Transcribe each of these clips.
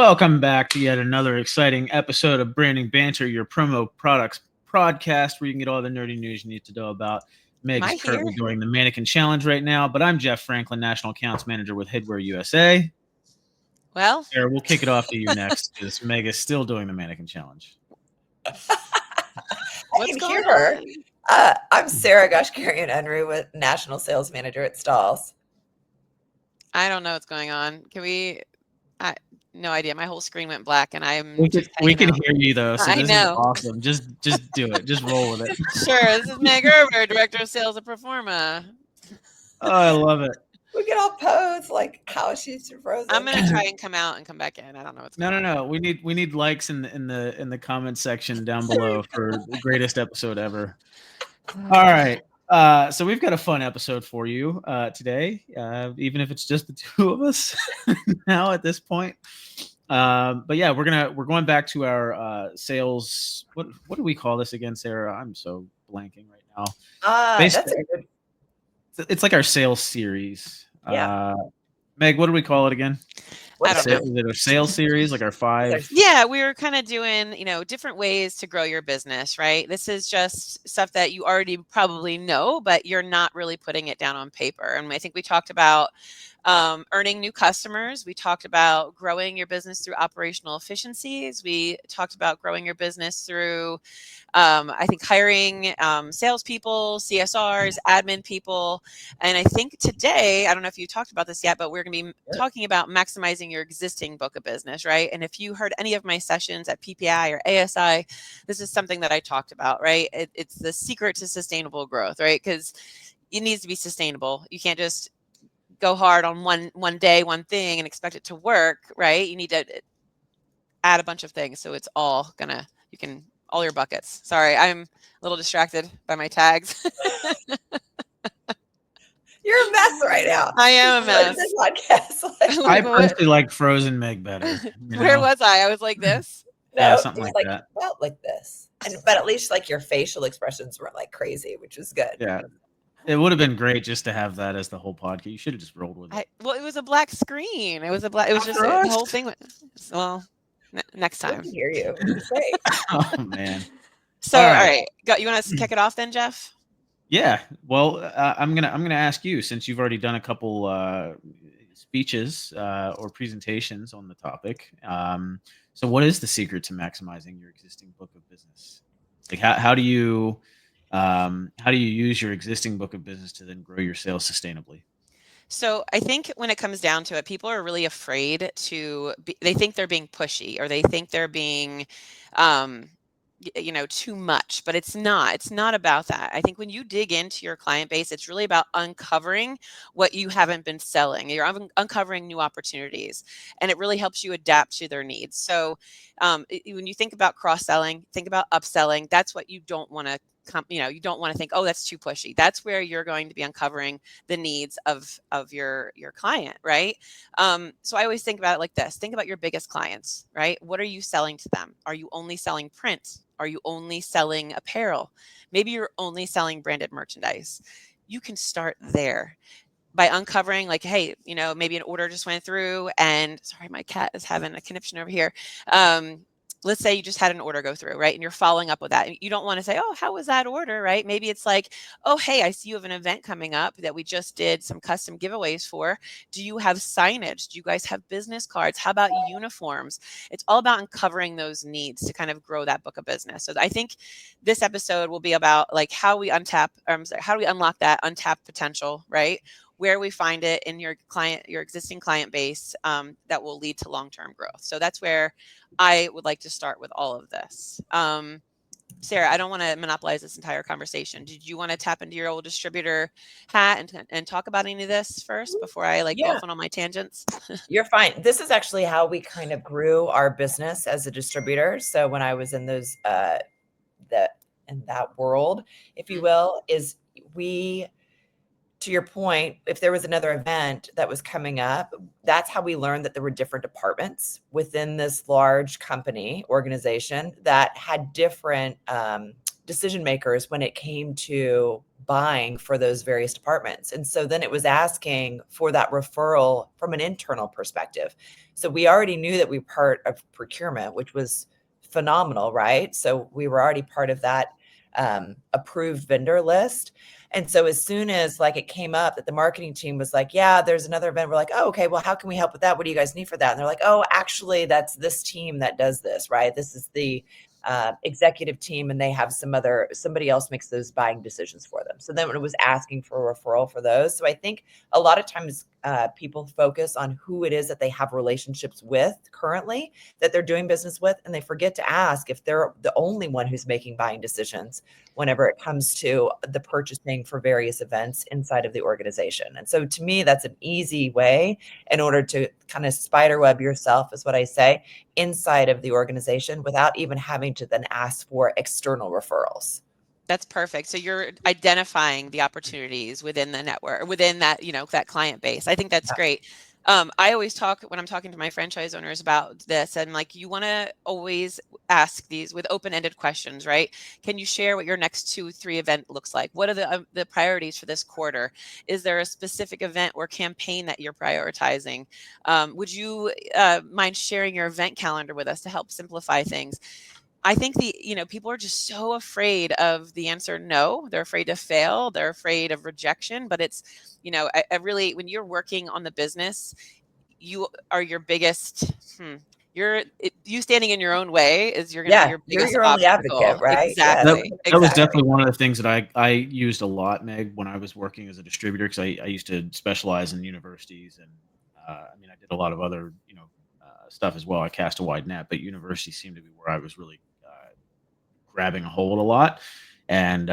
Welcome back to yet another exciting episode of Branding Banter, your promo products podcast, where you can get all the nerdy news you need to know about. Meg Am is I currently here? doing the Mannequin Challenge right now, but I'm Jeff Franklin, National Accounts Manager with Headwear USA. Well, Sarah, we'll kick it off to you next because Meg is still doing the Mannequin Challenge. I what's can going hear her. on? I'm Sarah Goshkarian Unruh with National Sales Manager at Stalls. I don't know what's going on. No idea. My whole screen went black and I'm We just can hanging out. hear you though, so I this is know. awesome. Just do it. Just roll with it. Sure. This is Meg Gerber, Director of Sales at Performa. Oh, I love it. We can all pose like how she's frozen. I'm gonna try and come out and come back in. I don't know what's going on. No. We need likes in the comment section down below for the greatest episode ever. All right. So we've got a fun episode for you today, even if it's just the two of us now at this point. But yeah, we're going back to our sales. What do we call this again, Sarah? I'm so blanking right now. That's a good. It's like our sales series. Yeah. Meg, what do we call it again? I don't know. Is it a sales series, like our 5? Yeah, we were kind of doing, different ways to grow your business, right? This is just stuff that you already probably know, but you're not really putting it down on paper. And I think we talked about earning new customers. We talked about growing your business through operational efficiencies. We talked about growing your business through, I think, hiring salespeople, CSRs, admin people. And I think today, I don't know if you talked about this yet, but we're going to be talking about maximizing your existing book of business, right? And if you heard any of my sessions at PPI or ASI, this is something that I talked about, right? It's the secret to sustainable growth, right? Because it needs to be sustainable. You can't just go hard on one day, one thing and expect it to work, right? You need to add a bunch of things. So it's all all your buckets. Sorry, I'm a little distracted by my tags. You're a mess right now. I am a mess. This podcast. I personally like Frozen Meg better. Where was I? I was like this? Yeah, something like that. Felt like this. But at least like your facial expressions weren't like crazy, which was good. Yeah. It would have been great just to have that as the whole podcast. You should have just rolled with it. Well, it was a black screen. It was just the whole thing. Well, next time. I can hear you. It's great. Oh man. So all right. You want to kick it off then, Jeff? Yeah. Well, I'm gonna ask you, since you've already done a couple speeches or presentations on the topic. So what is the secret to maximizing your existing book of business? Like how do you use your existing book of business to then grow your sales sustainably? So I think when it comes down to it, people are really afraid they think they're being pushy, or they think they're being, too much, but it's not about that. I think when you dig into your client base, it's really about uncovering what you haven't been selling. You're uncovering new opportunities, and it really helps you adapt to their needs. So when you think about cross-selling, think about upselling. That's what you don't want to you don't want to think, oh, that's too pushy. That's where you're going to be uncovering the needs of your client, right? So I always think about it like this. Think about your biggest clients, right? What are you selling to them? Are you only selling print? Are you only selling apparel? Maybe you're only selling branded merchandise. You can start there by uncovering, like, hey, maybe an order just went through, and sorry, my cat is having a conniption over here. Let's say you just had an order go through, right? And you're following up with that. You don't want to say, oh, how was that order, right? Maybe it's like, oh, hey, I see you have an event coming up that we just did some custom giveaways for. Do you have signage? Do you guys have business cards? How about uniforms? It's all about uncovering those needs to kind of grow that book of business. So I think this episode will be about like how do we unlock that untapped potential, right? Where we find it in your existing client base, that will lead to long-term growth. So that's where I would like to start with all of this. Sarah, I don't want to monopolize this entire conversation. Did you want to tap into your old distributor hat and talk about any of this first before I go off on all my tangents? You're fine. This is actually how we kind of grew our business as a distributor. So when I was in those in that world, if you will, is to your point, if there was another event that was coming up, that's how we learned that there were different departments within this large company organization that had different decision makers when it came to buying for those various departments. And so then it was asking for that referral from an internal perspective. So we already knew that we were part of procurement, which was phenomenal, right? So we were already part of that approved vendor list. And so as soon as like it came up that the marketing team was like, yeah, there's another event, we're like, oh, okay, well, how can we help with that? What do you guys need for that? And they're like, oh, actually, that's this team that does this, right? This is the executive team, and they have somebody else makes those buying decisions for them. So then it was asking for a referral for those. So I think a lot of times people focus on who it is that they have relationships with currently that they're doing business with, and they forget to ask if they're the only one who's making buying decisions whenever it comes to the purchasing for various events inside of the organization. And so to me, that's an easy way in order to kind of spider web yourself, is what I say, inside of the organization without even having to then ask for external referrals. That's perfect. So you're identifying the opportunities within the network, within that, that client base. I think that's great. I always talk when I'm talking to my franchise owners about this, and like, you want to always ask these with open-ended questions, right? Can you share what your next 2-3 event looks like? What are the priorities for this quarter? Is there a specific event or campaign that you're prioritizing? Would you mind sharing your event calendar with us to help simplify things? I think people are just so afraid of the answer no. They're afraid to fail. They're afraid of rejection. But it's, I really, when you're working on the business, you are your biggest, you standing in your own way is you're going to be Yeah, your you're biggest your only advocate, obstacle. right? Yes. That, Exactly. that was Exactly. definitely one of the things that I used a lot, Meg, when I was working as a distributor, because I used to specialize in universities, and I mean, I did a lot of other stuff as well. I cast a wide net, but universities seemed to be where I was really grabbing a hold a lot. And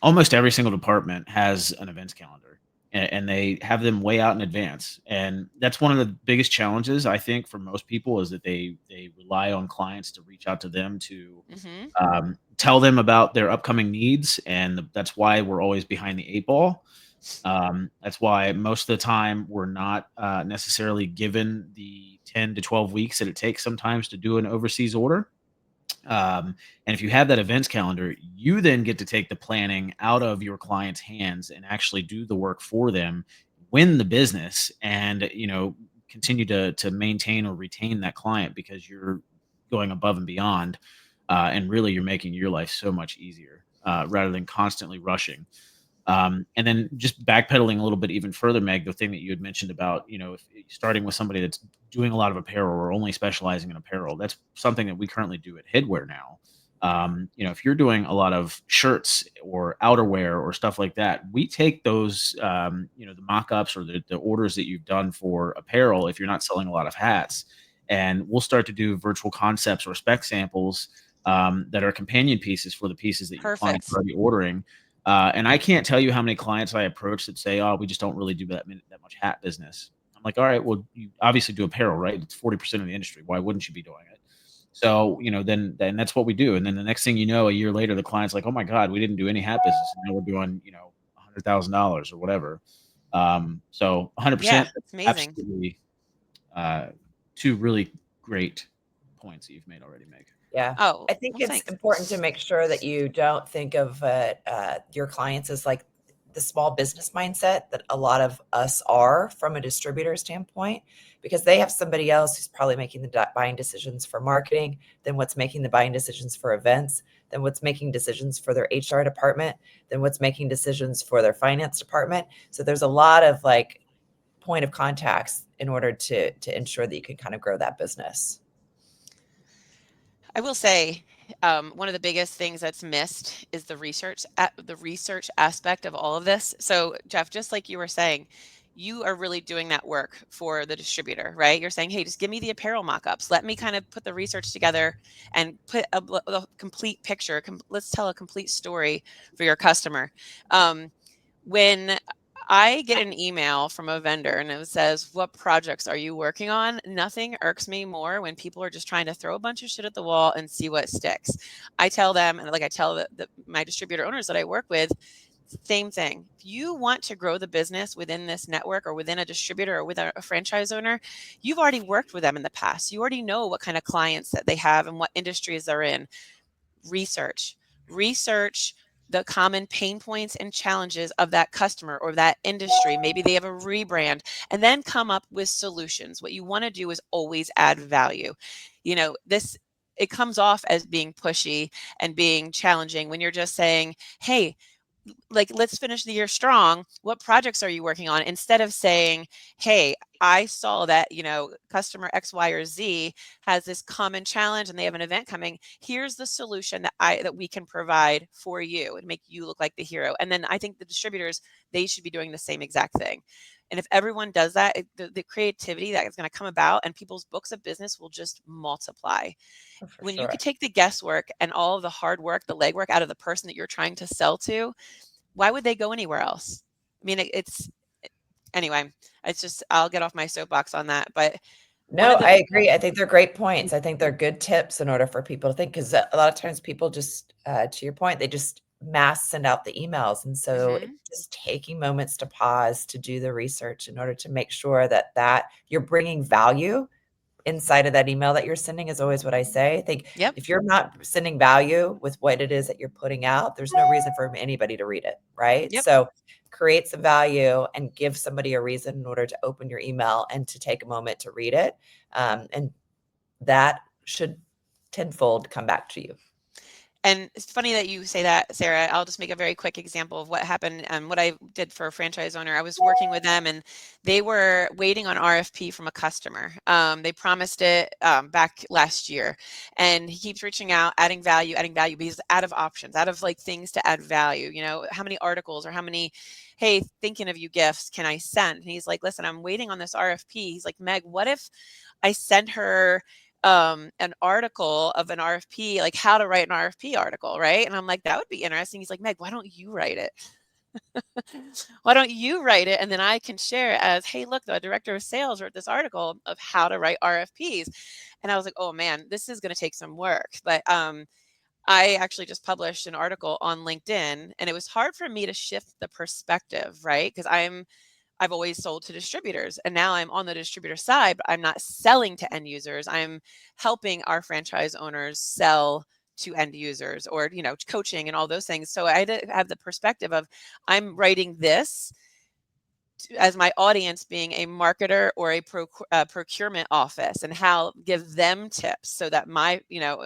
almost every single department has an events calendar, and they have them way out in advance. And that's one of the biggest challenges, I think, for most people, is that they rely on clients to reach out to them to Hmm. tell them about their upcoming needs, and that's why we're always behind the eight ball. That's why most of the time we're not necessarily given the 10 to 12 weeks that it takes sometimes to do an overseas order. And if you have that events calendar, you then get to take the planning out of your client's hands and actually do the work for them, win the business, and continue to maintain or retain that client, because you're going above and beyond, and really you're making your life so much easier, rather than constantly rushing. And then just backpedaling a little bit even further, Meg, the thing that you had mentioned about, if starting with somebody that's doing a lot of apparel or only specializing in apparel, that's something that we currently do at Headwear now. If you're doing a lot of shirts or outerwear or stuff like that, we take those, the mock-ups or the orders that you've done for apparel, if you're not selling a lot of hats, and we'll start to do virtual concepts or spec samples, that are companion pieces for the pieces that your client's Perfect. already ordering. And I can't tell you how many clients I approach that say, "Oh, we just don't really do that much hat business." I'm like, "All right, well, you obviously do apparel, right? It's 40% of the industry. Why wouldn't you be doing it?" So, then that's what we do. And then the next thing you know, a year later, the client's like, "Oh my God, we didn't do any hat business. And now we're doing, $100,000 or whatever." So Yeah, 100%, it's amazing. absolutely, uh, two really great points that you've made already, Meg. Yeah. Oh, I think well, it's thanks. important to make sure that you don't think of your clients as like the small business mindset that a lot of us are from a distributor standpoint, because they have somebody else who's probably making the buying decisions for marketing, then what's making the buying decisions for events, then what's making decisions for their HR department, then what's making decisions for their finance department. So there's a lot of like point of contacts in order to ensure that you can kind of grow that business. I will say, one of the biggest things that's missed is the research aspect of all of this. So, Jeff, just like you were saying, you are really doing that work for the distributor, right? You're saying, "Hey, just give me the apparel mock-ups. Let me kind of put the research together and put a complete picture. Let's tell a complete story for your customer." When I get an email from a vendor and it says, "What projects are you working on?" Nothing irks me more when people are just trying to throw a bunch of shit at the wall and see what sticks. I tell them, and like I tell my distributor owners that I work with, same thing. If you want to grow the business within this network or within a distributor or with a franchise owner, you've already worked with them in the past. You already know what kind of clients that they have and what industries they're in. Research, research, the common pain points and challenges of that customer or that industry. Maybe they have a rebrand, and then come up with solutions. What you want to do is always add value. This, it comes off as being pushy and being challenging when you're just saying, hey, like, let's finish the year strong. What projects are you working on? Instead of saying, hey, I saw that, customer X, Y, or Z has this common challenge and they have an event coming. Here's the solution that we can provide for you and make you look like the hero. And then I think the distributors, they should be doing the same exact thing. And if everyone does that, the creativity that is going to come about and people's books of business will just multiply. Oh, for When you sure. could take the guesswork and all of the hard work, the legwork out of the person that you're trying to sell to, why would they go anywhere else? I mean, anyway, it's just, I'll get off my soapbox on that. But one No, of the, I agree. I think they're great points. I think they're good tips in order for people to think, because a lot of times people just, to your point, they just mass send out the emails. And so it's Mhm. just taking moments to pause to do the research in order to make sure that you're bringing value inside of that email that you're sending is always what I say. I think Yep. if you're not sending value with what it is that you're putting out, there's no reason for anybody to read it, right? Yep. So create some value and give somebody a reason in order to open your email and to take a moment to read it. And that should tenfold come back to you. And it's funny that you say that, Sarah. I'll just make a very quick example of what happened and what I did for a franchise owner. I was working with them and they were waiting on RFP from a customer. They promised it back last year, and he keeps reaching out, adding value, but he's out of options, out of like things to add value. How many articles or how many, hey, thinking of you gifts can I send? And he's like, listen, I'm waiting on this RFP. He's like, Meg, what if I send her an article of an RFP, like how to write an RFP article, right? And I'm like, that would be interesting. He's like, Meg, why don't you write it? Why don't you write it? And then I can share it as, hey, look, the director of sales wrote this article of how to write RFPs. And I was like, oh man, this is going to take some work. But I actually just published an article on LinkedIn, and it was hard for me to shift the perspective, right? Because I've always sold to distributors, and now I'm on the distributor side, but I'm not selling to end users. I'm helping our franchise owners sell to end users, or, coaching and all those things. So I had to have the perspective of, I'm writing this as my audience being a marketer or a procurement office, and how give them tips so that my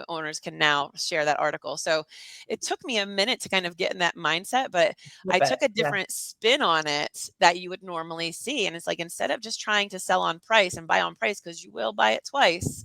owners can now share that article. So it took me a minute to kind of get in that mindset, but I Flip it. took a Yeah. different spin on it that you would normally see. And it's like, instead of just trying to sell on price and buy on price, because you will buy it twice,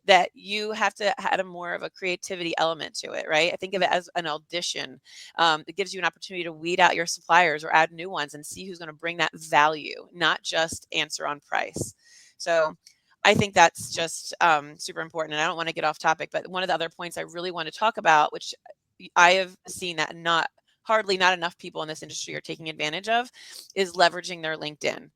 that you have to add a more of a creativity element to it, right? I think of it as an audition. It gives you an opportunity to weed out your suppliers or add new ones and see who's going to bring that value, not just answer on price. So I think that's just super important. And I don't want to get off topic, but one of the other points I really want to talk about, which I have seen that hardly not enough people in this industry are taking advantage of, is leveraging their LinkedIn.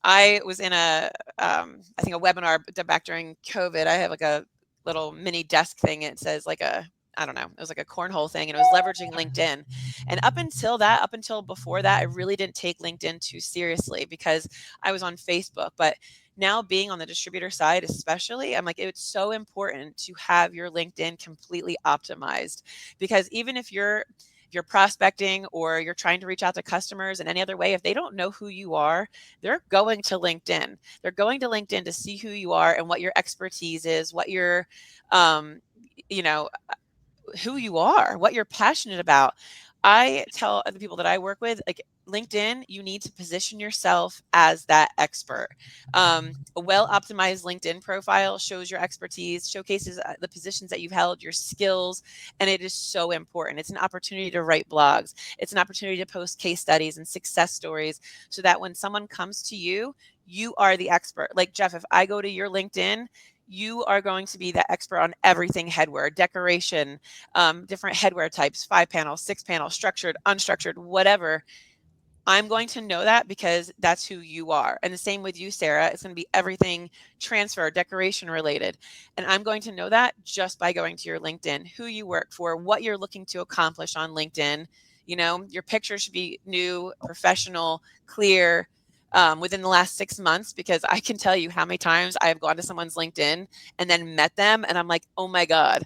I was in I think a webinar back during COVID. I have like a little mini desk thing. It says like I don't know, it was like a cornhole thing, and it was leveraging LinkedIn. And up until before that, I really didn't take LinkedIn too seriously because I was on Facebook. But now, being on the distributor side, especially, I'm like, it's so important to have your LinkedIn completely optimized, because even if you're prospecting or you're trying to reach out to customers in any other way, if they don't know who you are, they're going to LinkedIn. They're going to LinkedIn to see who you are and what your expertise is, what your, you know, who you are, what you're passionate about. I tell the people that I work with, like, LinkedIn, you need to position yourself as that expert. A well optimized LinkedIn profile shows your expertise, showcases the positions that you've held, your skills, and it is so important. It's an opportunity to write blogs, it's an opportunity to post case studies and success stories, so that when someone comes to you, you are the expert. Like, Jeff, if I go to your LinkedIn, you are going to be the expert on everything headwear, decoration, different headwear types, 5-panel, 6-panel, structured, unstructured, whatever. I'm going to know that because that's who you are. And the same with you, Sarah. It's going to be everything transfer, decoration related. And I'm going to know that just by going to your LinkedIn, who you work for, what you're looking to accomplish on LinkedIn. Your picture should be new, professional, clear, within the last 6 months, because I can tell you how many times I've gone to someone's LinkedIn and then met them. And I'm like, oh my God,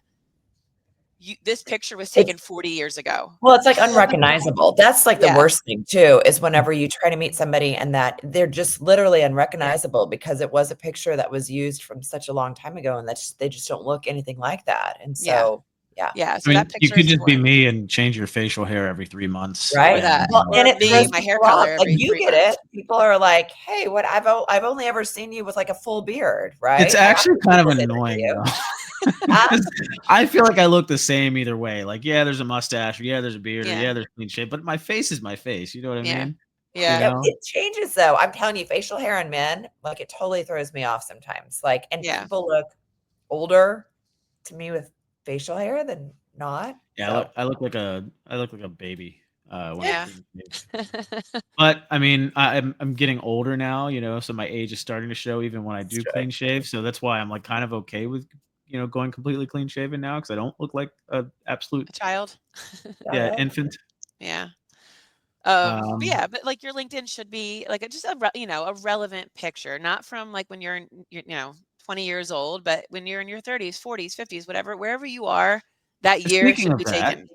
this picture was taken 40 years ago. Well, it's like unrecognizable. That's like the Yeah. worst thing too, is whenever you try to meet somebody and that they're just literally unrecognizable because it was a picture that was used from such a long time ago, and they just don't look anything like that. And so, yeah. Yeah. I So mean, that you picture could is just be important. me and change your facial hair every 3 months. Right. Or that. Well, Or and it me, throws my hair people off. color Like, every you 3 get months. it. People are like, "Hey, what? I've only ever seen you with like a full beard," right? It's actually kind of People say that to annoying you. though. Because I feel like I look the same either way. Like, yeah, there's a mustache, or yeah, there's a beard, or Yeah. yeah, there's clean shave, but my face is my face. You know what I Yeah. mean? Yeah. Yeah, You know? it changes though. I'm telling you, facial hair on men, like it totally throws me off sometimes. Like, and Yeah. people look older to me with facial hair than not. Yeah, So I look like a baby when I'm Yeah. clean shaved. But I mean, I'm getting older now, you know, so my age is starting to show even when I it's do true. clean shave. So that's why I'm like kind of okay with going completely clean shaven now because I don't look like a absolute A child. infant. Yeah. But Um, yeah, but like your LinkedIn should be like just a relevant picture, not from like when you're 20 years old, but when you're in your 30s, 40s, 50s, whatever, wherever you are, that year Speaking should of be that, taken.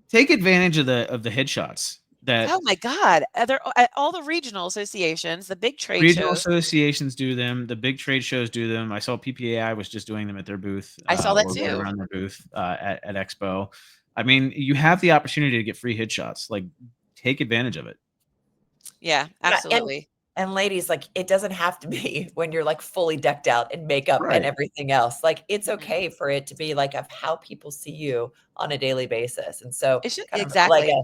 take advantage of the headshots that Oh my God. They're at all the regional associations, the big trade regional shows. associations do them. The big trade shows do them. I saw PPAI was just doing them at their booth, I saw that or right too. around their booth at Expo. I mean, you have the opportunity to get free headshots. Like, take advantage of it. Yeah, Yeah, absolutely. and ladies, like it doesn't have to be when you're like fully decked out in makeup and Right. everything else. Like it's Mhm. okay for it to be like of how people see you on a daily basis. And so It should kind of like exactly. a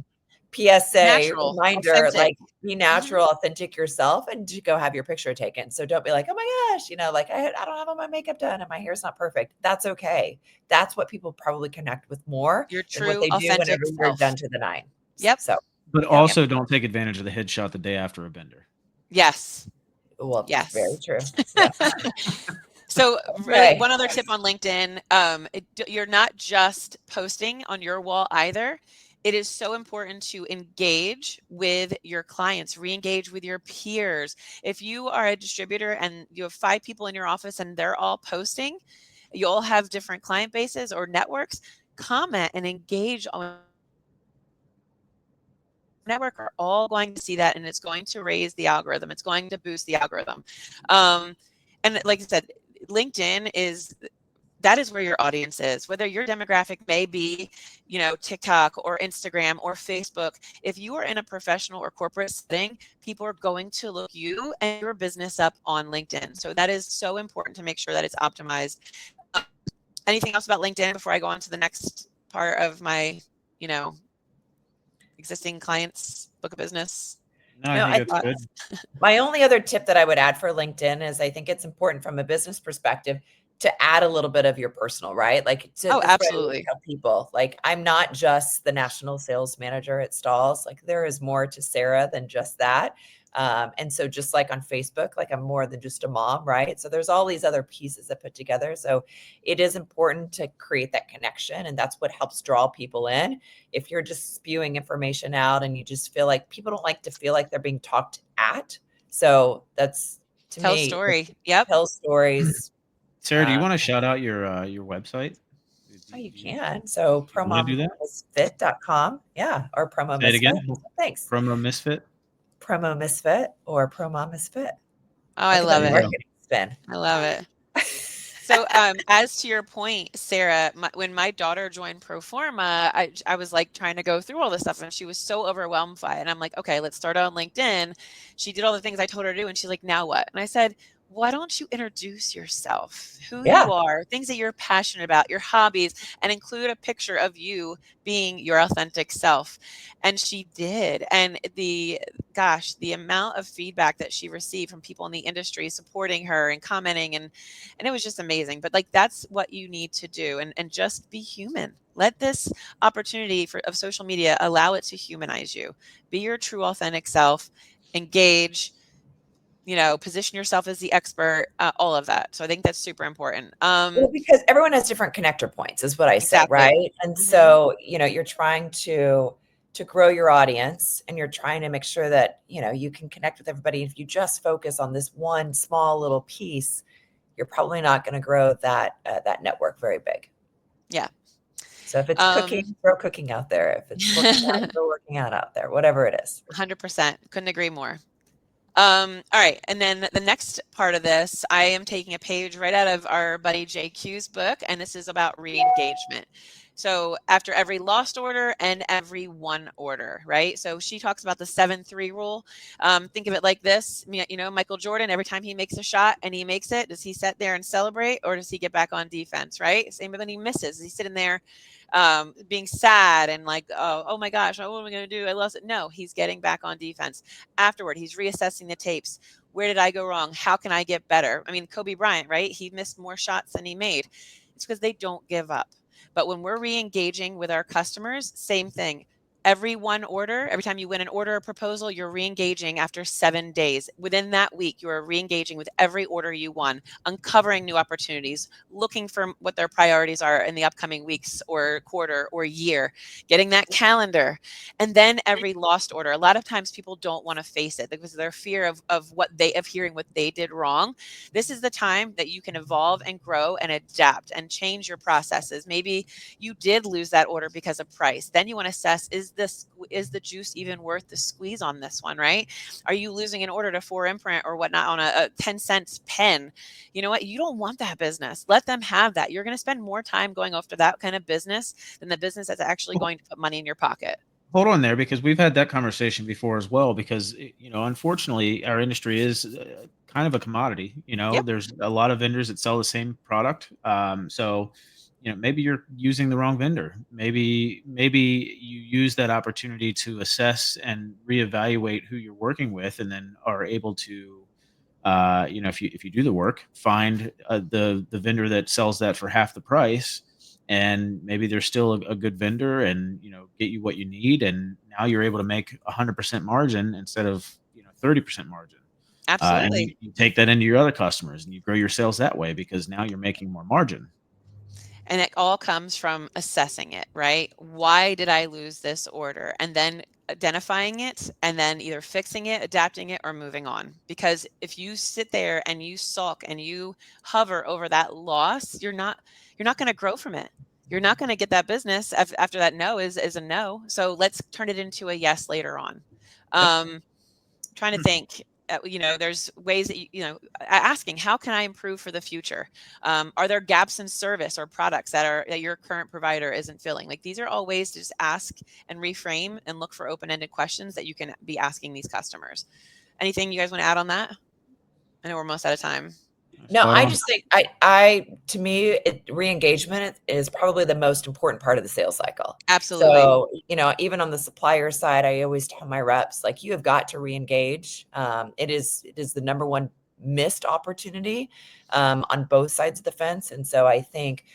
PSA Natural, reminder, authentic. like be Mhm. natural, authentic yourself and to go have your picture taken. So don't be like, oh my gosh, like I don't have all my makeup done and my hair's not perfect. That's okay. That's what people probably connect with more Your than what true, they do whenever authentic you're self. done to the nine. Yep. So But yeah. also don't take advantage of the headshot the day after a bender. Yes. Well, very Yes. true. Yeah. So really, Okay. one other tip on LinkedIn, you're not just posting on your wall either. It is so important to engage with your clients, re-engage with your peers. If you are a distributor and you have 5 people in your office and they're all posting, you all have different client bases or networks, comment and engage on network are all going to see that, and it's going to raise the algorithm. It's going to boost the algorithm. And like I said, LinkedIn that is where your audience is. Whether your demographic may be, TikTok or Instagram or Facebook, if you are in a professional or corporate setting, people are going to look you and your business up on LinkedIn. So that is so important to make sure that it's optimized. Anything else about LinkedIn before I go on to the next part of my, you know, existing clients book of business? No, I No, think that's good. my only other tip that I would add for LinkedIn is I think it's important from a business perspective to add a little bit of your personal, right? Like Oh, that's what I always absolutely. tell people. Like I'm not just the national sales manager at Stalls. Like there is more to Sarah than just that. And so just like on Facebook, like I'm more than just a mom, right? So there's all these other pieces that put together. So it is important to create that connection. And that's what helps draw people in. If you're just spewing information out and you just feel like people don't like to feel like they're being talked at. So that's to Tell a me, story. Yep. tell stories. Sarah, do you want to shout out your website? Oh, you can. So Do you want to do that? promomisfit.com. Yeah. Or promo Say it misfit. again. Thanks. Promo Misfit. Promo misfit or promo misfit. Oh, I Look at love that There you it. go. marketing spin. I love it. So, as to your point, Sarah, when my daughter joined Proforma, I was like trying to go through all this stuff and she was so overwhelmed by it. And I'm like, okay, let's start on LinkedIn. She did all the things I told her to do. And she's like, now what? And I said, why don't you introduce yourself, who Yeah. you are, things that you're passionate about, your hobbies, and include a picture of you being your authentic self. And she did. And the amount of feedback that she received from people in the industry supporting her and commenting and it was just amazing. But like that's what you need to do and just be human. Let this opportunity of social media allow it to humanize you. Be your true authentic self, engage, position yourself as the expert, all of that. So I think that's super important. Well, because everyone has different connector points is what I say, Exactly. right? And Mhm. so, you're trying to grow your audience and you're trying to make sure that, you can connect with everybody. If you just focus on this one small little piece, you're probably not going to grow that network very big. Yeah. So if it's cooking, throw cooking out there. If it's working out, throw working out there, whatever it is. 100%. Couldn't agree more. All right. And then the next part of this, I am taking a page right out of our buddy JQ's book, and this is about re-engagement. So after every lost order and every won order, right? So she talks about the 7-3 rule. Think of it like this. Michael Jordan, every time he makes a shot and he makes it, does he sit there and celebrate, or does he get back on defense, right? Same when he misses. Is he sitting there being sad and like, oh my gosh, what am I going to do? I lost it. No, he's getting back on defense. Afterward, he's reassessing the tapes. Where did I go wrong? How can I get better? I mean, Kobe Bryant, right? He missed more shots than he made. It's because they don't give up. But when we're re-engaging with our customers, same thing. Every time you win an order or proposal, you're re-engaging after 7 days. Within that week, you are re-engaging with every order you won, uncovering new opportunities, looking for what their priorities are in the upcoming weeks or quarter or year, getting that calendar, and then every lost order. A lot of times people don't want to face it because of their fear of hearing what they did wrong. This is the time that you can evolve and grow and adapt and change your processes. Maybe you did lose that order because of price. Then you want to assess, is the juice even worth the squeeze on this one, right? Are you losing an order to 4imprint or whatnot on a 10 cents pen? You know what? You don't want that business. Let them have that. You're going to spend more time going after that kind of business than the business that's actually going to put money in your pocket. Hold on there, because we've had that conversation before as well, because unfortunately our industry is kind of a commodity. Yep. There's a lot of vendors that sell the same product. So maybe you're using the wrong vendor. Maybe you use that opportunity to assess and reevaluate who you're working with, and then are able to if you do the work, find the vendor that sells that for half the price, and maybe they're still a good vendor, and get you what you need, and now you're able to make 100% margin instead of 30% margin. And Absolutely. you take that into your other customers, and you grow your sales that way, because now you're making more margin. And it all comes from assessing it, right? Why did I lose this order? And then identifying it, and then either fixing it, adapting it, or moving on. Because if you sit there and you sulk and you hover over that loss, you're not going to grow from it. You're not going to get that business after that no is a no. So let's turn it into a yes later on. Trying to think. There's ways that asking, how can I improve for the future? Are there gaps in service or products that your current provider isn't filling? Like, these are all ways to just ask and reframe and look for open-ended questions that you can be asking these customers. Anything you guys want to add on that? I know we're almost out of time. No, I just think to me, re-engagement is probably the most important part of the sales cycle. Absolutely. So, even on the supplier side, I always tell my reps, like, you have got to re-engage. It is the number one missed opportunity on both sides of the fence. And so I think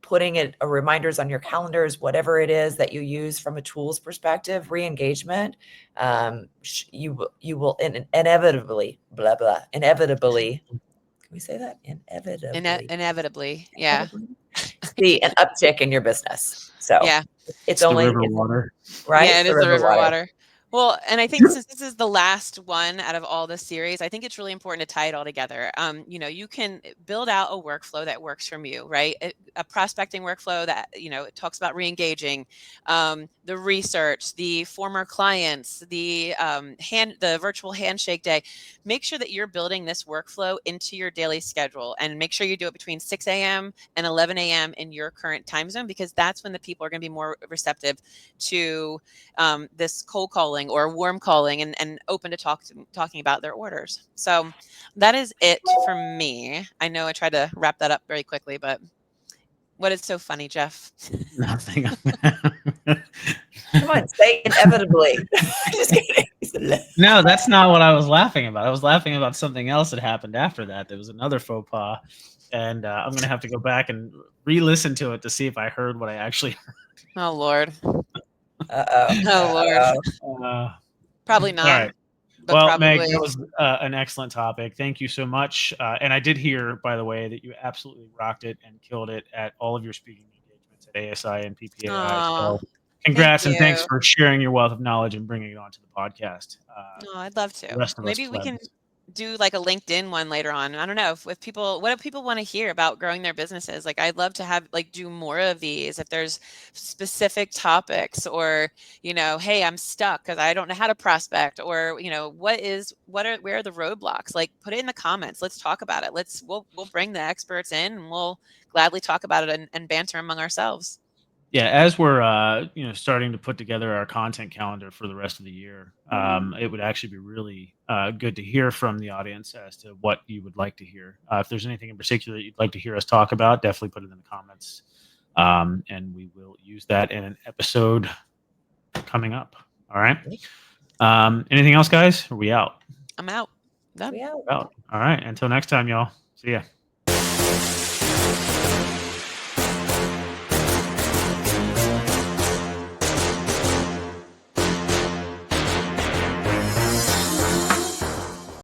putting it reminders on your calendars, whatever it is that you use from a tools perspective, re-engagement, you will inevitably, inevitably, can we say that? Inevitably. Yeah. See an uptick in your business. So yeah, it's the only river water. right. Yeah, it is the river water. Well, and I think since this is the last one out of all this series, I think it's really important to tie it all together. You can build out a workflow that works from you, right? A prospecting workflow that, it talks about re-engaging, the research, the former clients, the virtual handshake day. Make sure that you're building this workflow into your daily schedule, and make sure you do it between 6 a.m. and 11 a.m. in your current time zone, because that's when the people are going to be more receptive to this cold calling or warm calling, and open to talking about their orders. So that is it for me. I know I tried to wrap that up very quickly, but what is so funny, Jeff? Nothing. Come on, say inevitably. Just kidding. No, that's not what I was laughing about. I was laughing about something else that happened after that. There was another faux pas, and I'm going to have to go back and re-listen to it to see if I heard what I actually heard. Oh, Lord. Uh-oh. Oh, Lord. Probably not. All right. But well, probably. Meg, that was an excellent topic. Thank you so much. And I did hear, by the way, that you absolutely rocked it and killed it at all of your speaking engagements at ASI and PPAI. So congrats, and thanks for sharing your wealth of knowledge and bringing it onto the podcast. I'd love to. The rest of Maybe us we can. plebs. do like a LinkedIn one later on. I don't know if people, what do people want to hear about growing their businesses? Like, I'd love to have like do more of these. If there's specific topics, or, you know, hey, I'm stuck because I don't know how to prospect, or, you know, where are the roadblocks? Like, put it in the comments. Let's talk about it. We'll bring the experts in, and we'll gladly talk about it and banter among ourselves. Yeah, as we're starting to put together our content calendar for the rest of the year, it would actually be really good to hear from the audience as to what you would like to hear. If there's anything in particular that you'd like to hear us talk about, definitely put it in the comments, and we will use that in an episode coming up. All right. Anything else, guys? Are we out? I'm out. Done. Yeah. We're out. All right. Until next time, y'all. See ya.